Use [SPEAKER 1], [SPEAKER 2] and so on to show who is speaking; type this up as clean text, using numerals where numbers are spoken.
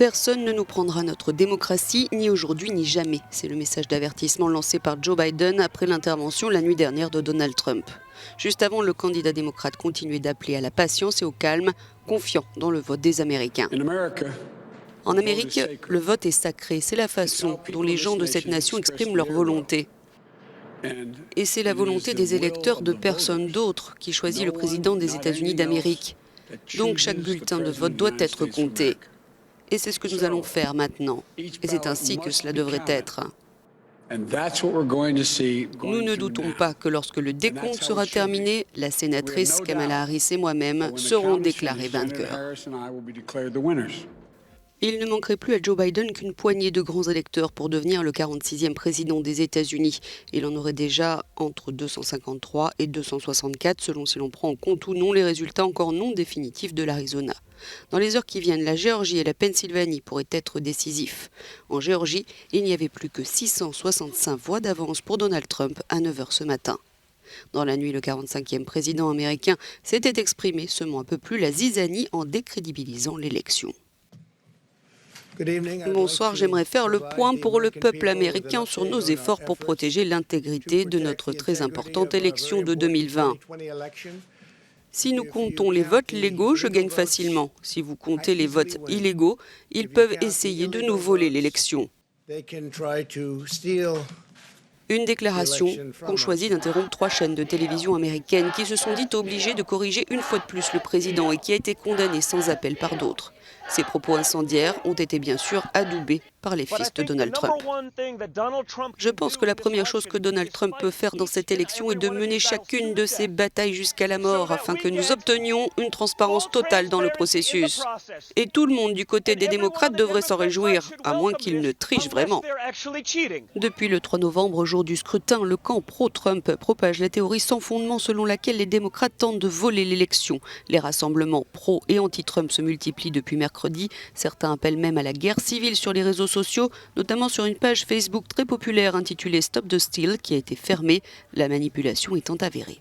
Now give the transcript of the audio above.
[SPEAKER 1] Personne ne nous prendra notre démocratie, ni aujourd'hui ni jamais. C'est le message d'avertissement lancé par Joe Biden après l'intervention la nuit dernière de Donald Trump. Juste avant, le candidat démocrate continuait d'appeler à la patience et au calme, confiant dans le vote des Américains. En Amérique, le vote est sacré. C'est la façon dont les gens de cette nation expriment leur volonté. Et c'est la volonté des électeurs de personne d'autre qui choisit le président des États-Unis d'Amérique. Donc chaque bulletin de vote doit être compté. Et c'est ce que nous allons faire maintenant. Et c'est ainsi que cela devrait être. Nous ne doutons pas que lorsque le décompte sera terminé, la sénatrice Kamala Harris et moi-même serons déclarés vainqueurs. Il ne manquerait plus à Joe Biden qu'une poignée de grands électeurs pour devenir le 46e président des États-Unis. Il en aurait déjà entre 253 et 264, selon si l'on prend en compte ou non les résultats encore non définitifs de l'Arizona. Dans les heures qui viennent, la Géorgie et la Pennsylvanie pourraient être décisifs. En Géorgie, il n'y avait plus que 665 voix d'avance pour Donald Trump à 9h ce matin. Dans la nuit, le 45e président américain s'était exprimé, semant un peu plus la zizanie en décrédibilisant l'élection. Bonsoir, j'aimerais faire le point pour le peuple américain sur nos efforts pour protéger l'intégrité de notre très importante élection de 2020. Si nous comptons les votes légaux, je gagne facilement. Si vous comptez les votes illégaux, ils peuvent essayer de nous voler l'élection. Une déclaration qu'ont choisi d'interrompre 3 chaînes de télévision américaines qui se sont dites obligées de corriger une fois de plus le président et qui a été condamné sans appel par d'autres. Ces propos incendiaires ont été bien sûr adoubés par les fils de Donald Trump. Je pense que la première chose que Donald Trump peut faire dans cette élection est de mener chacune de ces batailles jusqu'à la mort afin que nous obtenions une transparence totale dans le processus. Et tout le monde du côté des démocrates devrait s'en réjouir, à moins qu'ils ne trichent vraiment. Depuis le 3 novembre, jour du scrutin, le camp pro-Trump propage la théorie sans fondement selon laquelle les démocrates tentent de voler l'élection. Les rassemblements pro- et anti-Trump se multiplient depuis mercredi. Certains appellent même à la guerre civile sur les réseaux sociaux, notamment sur une page Facebook très populaire intitulée Stop the Steal qui a été fermée, la manipulation étant avérée.